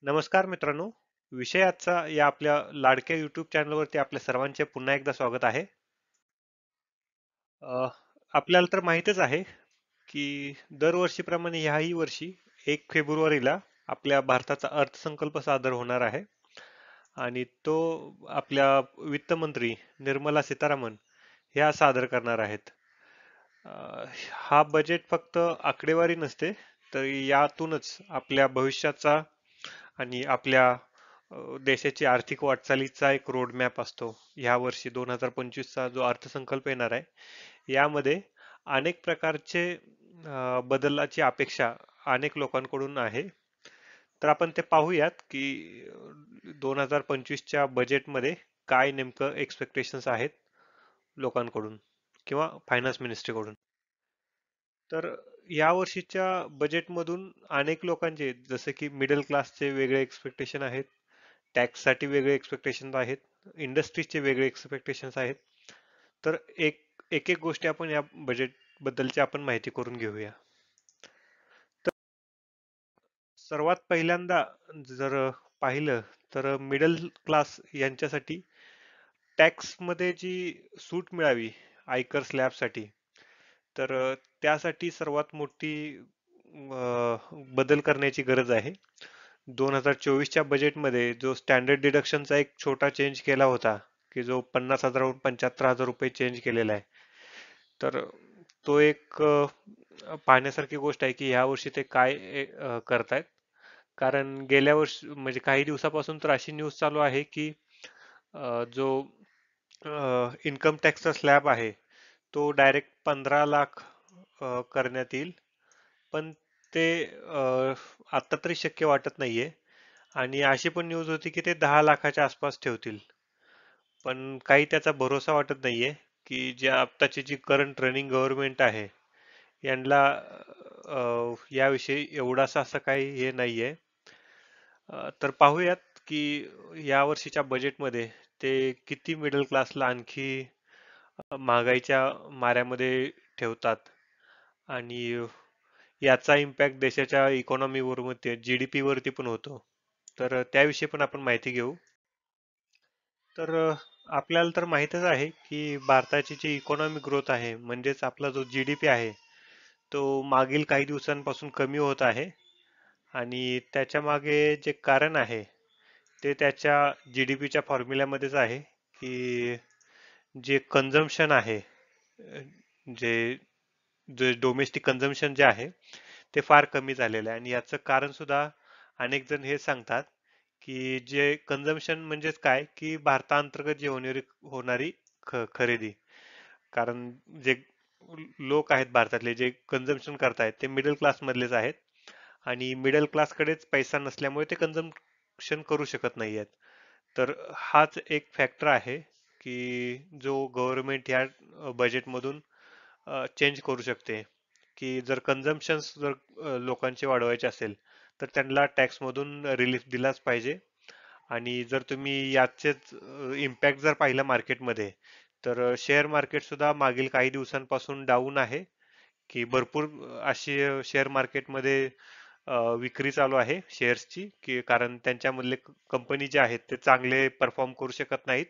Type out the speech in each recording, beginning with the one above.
नमस्कार मित्रांनो. विषय आजचा या आपल्या लाडक्या YouTube चॅनलवरती आपल्या सर्वांचे पुन्हा एकदा स्वागत आहे. अ, आपल्याला तर माहीतच आहे की दरवर्षीप्रमाणे ह्याही वर्षी 1 फेब्रुवारीला आपल्या भारताचा अर्थसंकल्प सादर होणार आहे आणि तो आपल्या वित्तमंत्री निर्मला सीतारामन ह्या सादर करणार आहेत. हा बजेट फक्त आकडेवारी नसते, तर यातूनच आपल्या भविष्याचा आणि आपल्या देशाची आर्थिक वाटचालीचा एक रोड मॅप असतो. ह्या वर्षी 2025चा जो अर्थसंकल्प येणार आहे, यामध्ये अनेक प्रकारचे बदलाची अपेक्षा अनेक लोकांकडून आहे. तर आपण ते पाहूयात की 2025च्या बजेटमध्ये काय नेमकं एक्सपेक्टेशन्स आहेत लोकांकडून किंवा फायनान्स मिनिस्ट्रीकडून. तर या वर्षीच्या बजेटमधून अनेक लोकांचे जसे की मिडल क्लासचे वेगळे एक्सपेक्टेशन आहेत, टॅक्ससाठी वेगळे एक्सपेक्टेशन्स आहेत, इंडस्ट्रीजचे वेगळे एक्सपेक्टेशन्स आहेत. तर एक एक गोष्टी आपण या बजेट बद्दलची आपण माहिती करून घेऊया. सर्वात पहिल्यांदा जर पाहिलं तर मिडल क्लास यांच्यासाठी टॅक्स मध्ये जी सूट मिळावी आयकर स्लॅबसाठी, तर त्यासाठी सर्वात मोठी बदल करण्याची गरज आहे. 2024च्या बजेटमध्ये जो स्टँडर्ड डिडक्शनचा एक छोटा चेंज केला होता, की जो 50,000वरून 75,000 रुपये चेंज केलेला आहे. तर तो एक पाहण्यासारखी गोष्ट आहे की ह्या वर्षी ते काय करतायत. कारण गेल्या वर्षी म्हणजे काही दिवसापासून तर अशी न्यूज चालू आहे की जो इन्कम टॅक्सचा स्लॅब आहे तो डायरेक्ट 15 लाख करण्यात येईल. पण ते आता तरी शक्य वाटत नाहीये. आणि अशी पण न्यूज होती की ते 10 लाखाच्या आसपास ठेवतील. पण काही त्याचा भरोसा वाटत नाहीये की जे आत्ताची जी करंट रनिंग गव्हर्नमेंट आहे यांना याविषयी एवढासा असं काही हे नाहीये. तर पाहूयात की या वर्षीच्या बजेटमध्ये ते किती मिडल क्लासला आणखी महागाईच्या माऱ्यामध्ये ठेवतात आणि याचा इम्पॅक्ट देशाच्या इकॉनॉमीवर होते, जीडीपी वरती पण होतो. तर त्याविषयी पण आपण माहिती घेऊ. तर आपल्याला तर माहीतच आहे की भारताची जी इकॉनॉमिक ग्रोथ आहे म्हणजेच आपला जो जीडीपी आहे तो मागील काही दिवसांपासून कमी होत आहे. आणि त्याच्या मागे जे कारण आहे ते त्याच्या जीडीपीच्या फॉर्म्युल्यामध्येच आहे की जे कन्झम्पशन आहे, जे जे डोमेस्टिक कन्झम्पशन जे आहे ते फार कमी झालेलं आहे. आणि याचं कारण सुद्धा अनेक जण हे सांगतात की जे कन्झम्पशन म्हणजेच काय की भारतांतर्गत जे होणारी खरेदी. कारण जे लोक आहेत भारतातले जे कन्झम्पशन करतायत ते मिडल क्लास मधलेच आहेत आणि मिडल क्लासकडेच पैसा नसल्यामुळे ते कन्झम्पशन करू शकत नाही आहेत. तर हाच एक फॅक्टर आहे की जो गव्हर्नमेंट ह्या बजेटमधून चेंज करू शकते. की जर कन्झम्पशन जर लोकांचे वाढवायचे असेल तर त्यांना टॅक्समधून रिलीफ दिलाच पाहिजे. आणि जर तुम्ही याचेच इम्पॅक्ट जर पाहिलं मार्केटमध्ये, तर शेअर मार्केट सुद्धा मागील काही दिवसांपासून डाऊन आहे. की भरपूर अशी शेअर मार्केटमध्ये विक्री चालू आहे शेअर्सची, की कारण त्यांच्यामधले कंपनी जे आहेत ते चांगले परफॉर्म करू शकत नाहीत,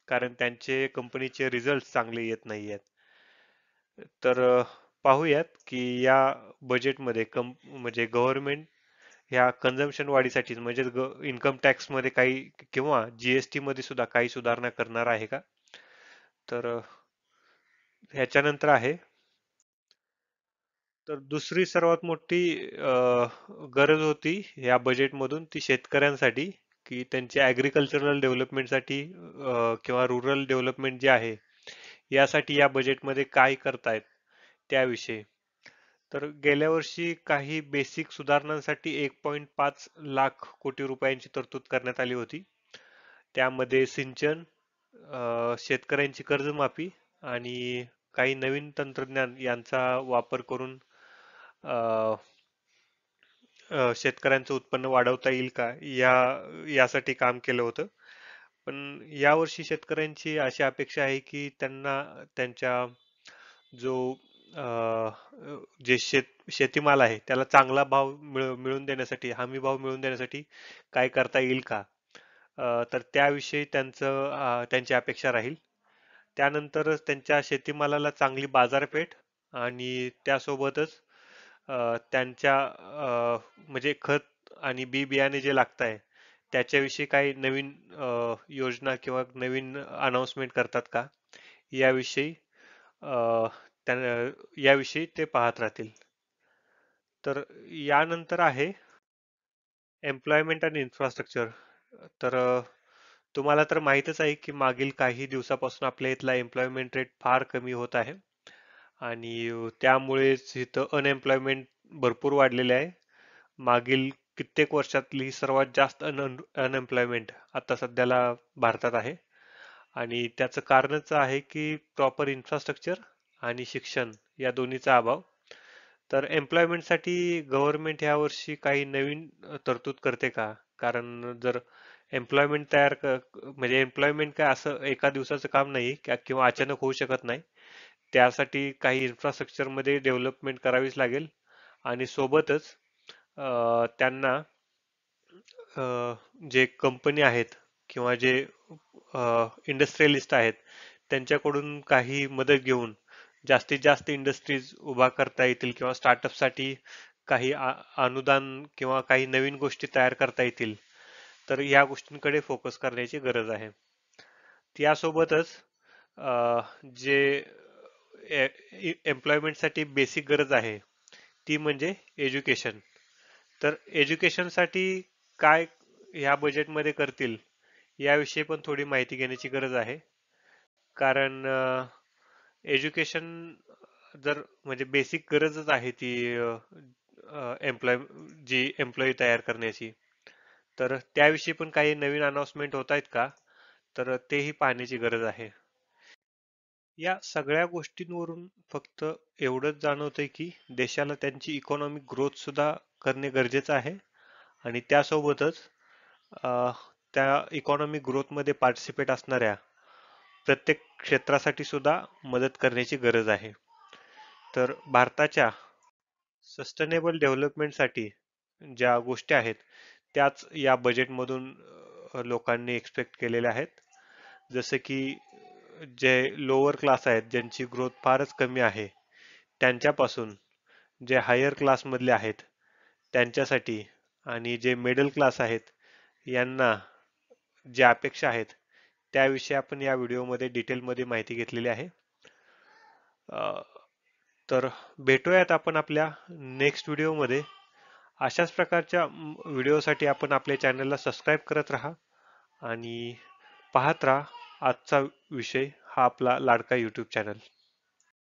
कारण त्यांचे कंपनीचे रिझल्ट चांगले येत नाही आहेत. तर पाहूयात की या बजेटमध्ये म्हणजे गव्हर्नमेंट ह्या कन्झम्पशन वाढीसाठी म्हणजे इन्कम टॅक्स मध्ये काही किंवा जीएसटी मध्ये सुद्धा काही सुधारणा करणार आहे का. तर ह्याच्यानंतर आहे, तर दुसरी सर्वात मोठी गरज होती या बजेटमधून ती शेतकऱ्यांसाठी, की त्यांच्या ॲग्रिकल्चरल डेव्हलपमेंटसाठी किंवा रुरल डेव्हलपमेंट जे आहे यासाठी या बजेटमध्ये काय करतायत त्याविषयी. तर गेल्या वर्षी काही बेसिक सुधारणांसाठी 1.5 लाख कोटी रुपयांची तरतूद करण्यात आली होती. त्यामध्ये सिंचन, शेतकऱ्यांची कर्जमाफी आणि काही नवीन तंत्रज्ञान यांचा वापर करून अ, शेतकऱ्यांचं उत्पन्न वाढवता येईल का यासाठी काम केलं होतं. पण यावर्षी शेतकऱ्यांची अशी अपेक्षा आहे की त्यांना त्यांच्या जो जे शेतीमाल आहे त्याला चांगला भाव मिळवून देण्यासाठी, हमी भाव मिळवून देण्यासाठी काय करता येईल का? तर त्याविषयी त्यांची अपेक्षा राहील. त्यानंतरच त्यांच्या शेतीमालाला चांगली बाजारपेठ आणि त्यासोबतच म्हणजे खत आणि बी बियाणे जे लागत आहे त्याच्याविषयी काही नवीन योजना किंवा नवीन अनाउन्समेंट करतात का, याविषयी अ, याविषयी ते पाहत राहतील. तर यानंतर आहे एम्प्लॉयमेंट आणि इन्फ्रास्ट्रक्चर. तर तुम्हाला तर माहीतच आहे की मागील काही दिवसापासून आपल्या इथला एम्प्लॉयमेंट रेट फार कमी होत आहे आणि त्यामुळेच इथं अनएम्प्लॉयमेंट भरपूर वाढलेले आहे. मागील कित्येक वर्षातली सर्वात जास्त अनएम्प्लॉयमेंट आता सध्याला भारतात आहे आणि त्याचं कारणच आहे की प्रॉपर इन्फ्रास्ट्रक्चर आणि शिक्षण या दोन्हीचा अभाव. तर एम्प्लॉयमेंटसाठी गव्हर्नमेंट यावर्षी काही नवीन तरतूद करते का? कारण जर एम्प्लॉयमेंट म्हणजे एम्प्लॉयमेंट काय असं एका दिवसाचं काम नाही किंवा अचानक होऊ शकत नाही. त्यासाठी काही इन्फ्रास्ट्रक्चर मध्ये डेव्हलपमेंट करावीच लागेल आणि सोबतच त्यांना जे कंपनी आहेत किंवा जे इंडस्ट्रियलिस्ट आहेत त्यांच्याकडून काही मदत घेऊन जास्तीत जास्त इंडस्ट्रीज उभा करता येतील किंवा स्टार्टअपसाठी काही अनुदान किंवा काही नवीन गोष्टी तयार करता येतील. तर या गोष्टींकडे फोकस करण्याची गरज आहे. त्यासोबतच जे एम्प्लॉयमेंटसाठी बेसिक गरज आहे ती म्हणजे एज्युकेशन. तर एज्युकेशनसाठी काय ह्या बजेटमध्ये करतील याविषयी पण थोडी माहिती घेण्याची गरज आहे. कारण एज्युकेशन जर म्हणजे बेसिक गरजच आहे ती एम्प्लॉय जी एम्प्लॉई तयार करण्याची. तर त्याविषयी पण काही नवीन अनाउन्समेंट होत आहेत का, तर तेही पाहण्याची गरज आहे. या सगळ्या गोष्टींवरून फक्त एवढंच जाणवतंय की देशाला त्यांची इकॉनॉमिक ग्रोथ सुद्धा करणे गरजेचं आहे आणि त्यासोबतच अ, त्या इकॉनॉमिक ग्रोथमध्ये पार्टिसिपेट असणाऱ्या प्रत्येक क्षेत्रासाठी सुद्धा मदत करण्याची गरज आहे. तर भारताच्या सस्टेनेबल डेव्हलपमेंटसाठी ज्या गोष्टी आहेत त्याच या बजेटमधून लोकांनी एक्सपेक्ट केलेल्या आहेत. जसे की जे लोअर क्लास आहेत ज्यांची ग्रोथ फारच कमी आहे त्यांच्यापासून जे हायर क्लासमधले आहेत त्यांच्यासाठी आणि जे मिडल क्लास आहेत यांना ज्या अपेक्षा आहेत त्याविषयी आपण या व्हिडिओमध्ये डिटेलमध्ये माहिती घेतलेली आहे. तर भेटूयात आपण आपल्या नेक्स्ट व्हिडिओमध्ये. अशाच प्रकारच्या व्हिडिओसाठी आपण आपल्या चॅनलला सबस्क्राईब करत राहा आणि पाहत राहा आजचा विषय हा आपला लाडका यूट्यूब चॅनल.